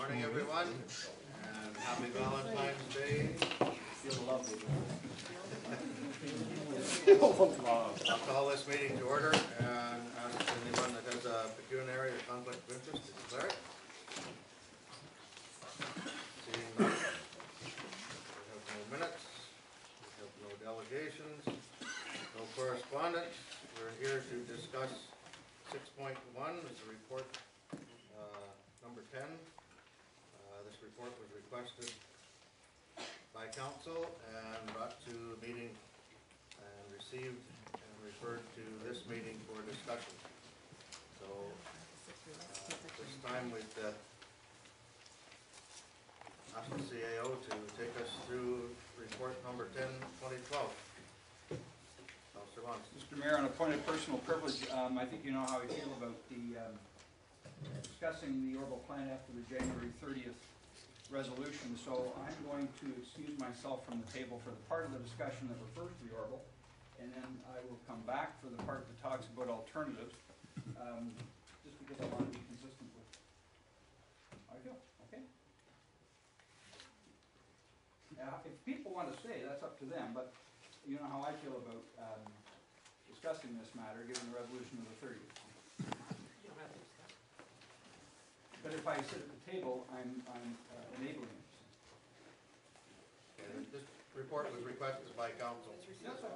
morning, everyone, and happy Valentine's Day. Feel lovely. I'll call this meeting to order and ask anyone that has a pecuniary or conflict of interest to declare it. Seeing none, we have no minutes, we have no delegations, no correspondence. We're here to discuss 6.1 is the report number 10. This report was requested by council and brought to the meeting and received and referred to this meeting for discussion. So this time we'd ask the CAO to take us through report number 10, 2012. Mr. Mayor, on a point of personal privilege, I think you know how I feel about the discussing the Orbital plan after the January 30th resolution, so I'm going to excuse myself from the table for the part of the discussion that refers to the Orbital, and then I will come back for the part that talks about alternatives, just because I want to be consistent with how I feel, okay? If people want to stay, that's up to them, but you know how I feel about discussing this matter, given the resolution of the 30th. But if I sit at the table, I'm enabling it. And this report was requested by council. Yes, sir.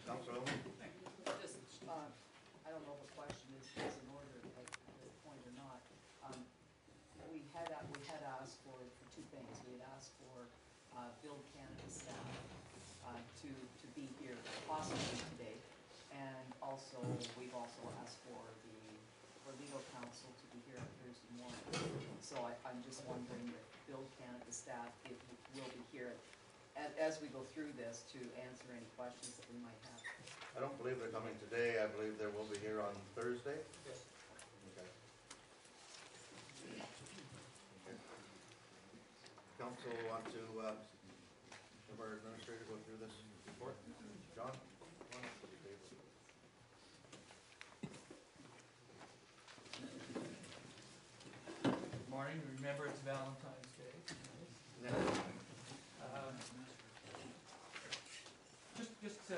Council. Just, I don't know if the question is in order at this point or not. We had asked for two things. We had asked for Build Canada staff to be here possibly today, and also we've also asked for legal counsel to be here on Thursday morning. So I'm just wondering if Build Canada staff will be here as we go through this to answer any questions that we might have. I don't believe they're coming today. I believe they will be here on Thursday. Yes. Okay. Council want to have our administrator go through this report? John? Come on up to the table. Good morning. Remember, it's Valentine's Day. Just to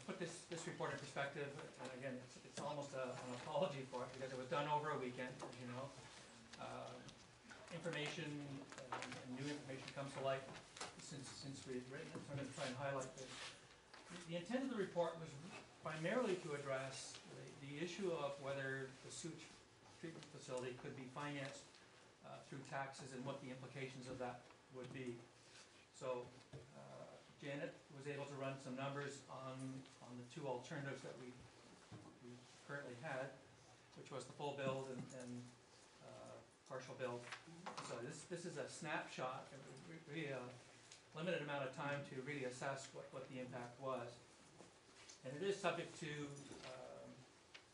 put this report in perspective, and again, it's almost an apology for it because it was done over a weekend, as you know. Information and new information comes to light since we've written it, so I'm going to try and highlight this. The intent of the report was primarily to address the issue of whether the sewage treatment facility could be financed through taxes and what the implications of that would be. So Janet was able to run some numbers on the two alternatives that we currently had, which was the full build and partial build. So this is a snapshot, really a limited amount of time to really assess what the impact was. And it is subject to,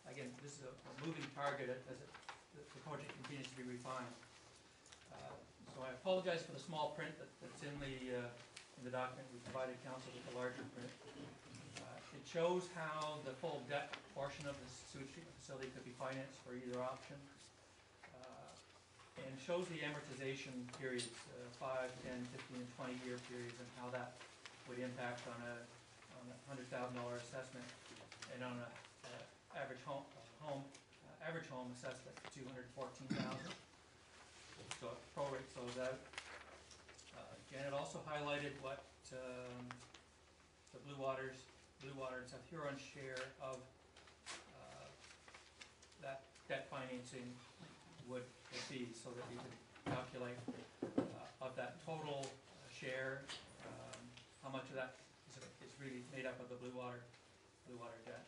again, this is a moving target as the project continues to be refined. So I apologize for the small print that's in the document. We provided council with a larger print. It shows how the full debt portion of the sewage treatment facility could be financed for either option, and shows the amortization periods, 5, 10, 15, and 20-year periods, and how that would impact on a $100,000 assessment, and on a average home assessed at $214,000. So it prorates those out. Janet also highlighted what the Blue Water and South Huron share of that debt financing would be, so that you could calculate of that total share, how much of that is really made up of the Blue Water debt.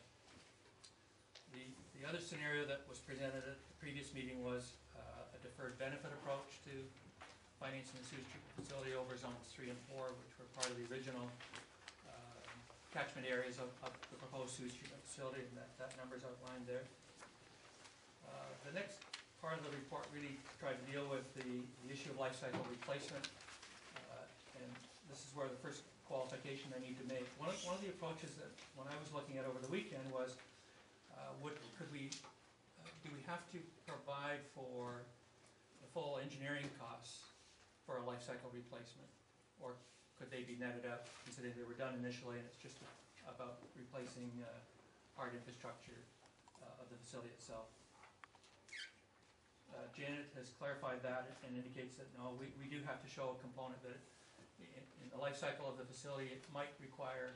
The other scenario that was presented at the previous meeting was a deferred benefit approach to financing the sewage treatment facility over zones 3 and 4, which were part of the original catchment areas of the proposed sewage treatment facility, and that number is outlined there. The next part of the report really tried to deal with the issue of life cycle replacement, and this is where the first qualification I need to make. One of the approaches that when I was looking at over the weekend was do we have to provide for the full engineering costs for a life cycle replacement? Or could they be netted out, considering they were done initially and it's just about replacing hard infrastructure of the facility itself? Janet has clarified that and indicates that no, we do have to show a component that in the life cycle of the facility it might require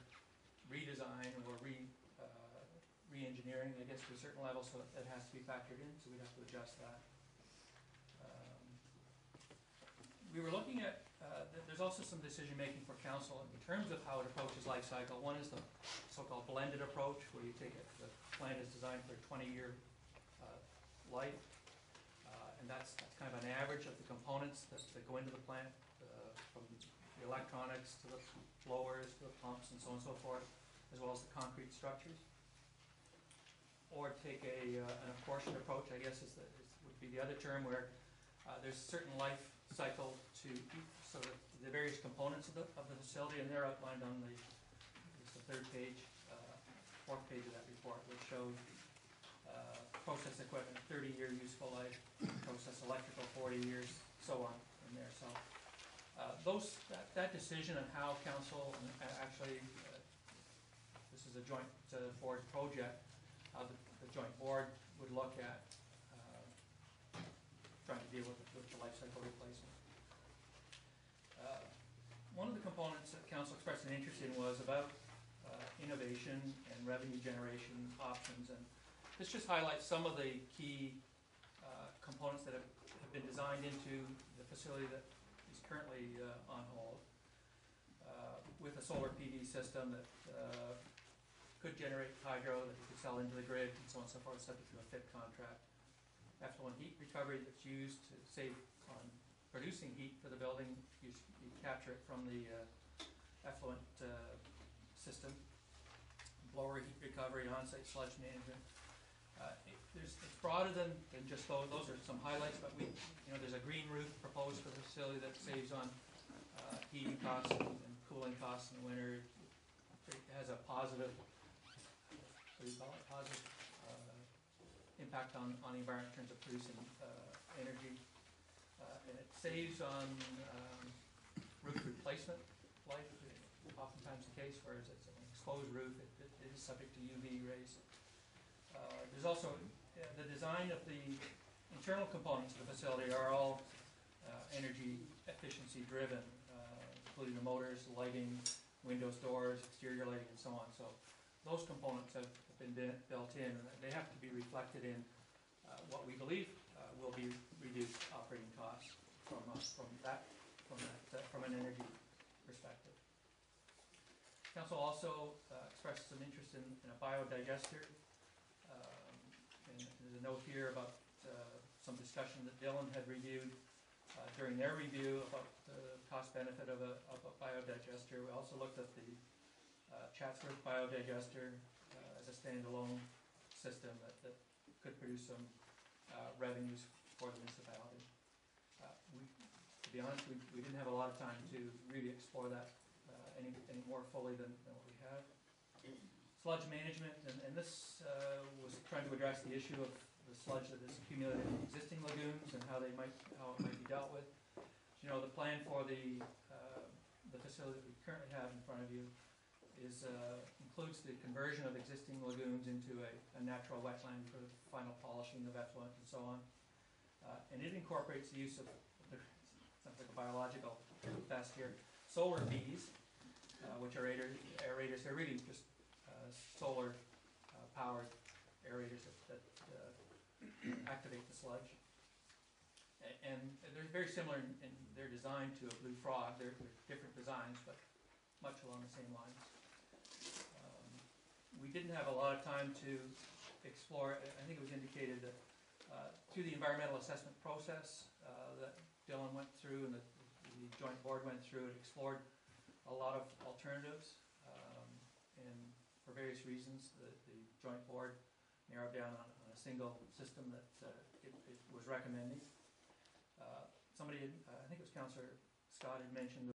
redesign or re-engineering, I guess, to a certain level, so that has to be factored in, so we'd have to adjust that. We were looking at, there's also some decision making for council in terms of how it approaches life cycle. One is the so-called blended approach, where you take the plant is designed for a 20-year life, and that's kind of an average of the components that go into the plant, from the electronics to the blowers to the pumps and so on and so forth, as well as the concrete structures. Or take an apportioned approach, I guess would be the other term, where there's a certain life cycle to so that the various components of the facility, and they're outlined on the third page, fourth page of that report, which shows process equipment 30-year useful life, process electrical 40 years, so on in there. So that decision on how council, and actually this is a joint board project, the joint board would look at trying to deal with the life cycle replacement. One of the components that council expressed an interest in was about innovation and revenue generation options, and this just highlights some of the key components that have been designed into the facility that is currently on hold, with a solar PV system that could generate hydro that you could sell into the grid and so on and so forth, subject to a FIP contract. Effluent heat recovery that's used to save on producing heat for the building. You capture it from the effluent system. Blower heat recovery, on-site sludge management. It's broader than just those. Those are some highlights, but there's a green roof proposed for the facility that saves on heating costs and cooling costs in the winter. It has a positive, what do you call it, positive impact on the environment in terms of producing energy. And it saves on roof replacement life, oftentimes the case, whereas it's an exposed roof, it is subject to UV rays. There's also the design of the internal components of the facility are all energy efficiency driven, including the motors, lighting, windows, doors, exterior lighting, and so on. So those components have been built in, and they have to be reflected in what we believe will be reduced operating costs from an energy perspective. Council also expressed some interest in a biodigester, and there's a note here about some discussion that Dylan had reviewed during their review about the cost benefit of a biodigester. We also looked at the Chatsworth biodigester as a standalone system that could produce some revenues for the municipality. To be honest, we didn't have a lot of time to really explore that any more fully than what we have. Sludge management, and this was trying to address the issue of the sludge that is accumulated in existing lagoons and how it might be dealt with. The plan for the facility that we currently have in front of you includes the conversion of existing lagoons into a natural wetland for the final polishing of effluent and so on. And it incorporates the use of, sounds like a biological test here, solar bees, which are aerators. They're really just solar powered aerators that activate the sludge. And they're very similar in their design to a blue frog. They're different designs, but much along the same lines. We didn't have a lot of time to explore. I think it was indicated that through the environmental assessment process that Dylan went through and the joint board went through, it explored a lot of alternatives, and for various reasons the joint board narrowed down on a single system that it was recommending. Somebody, I think it was Councillor Scott, had mentioned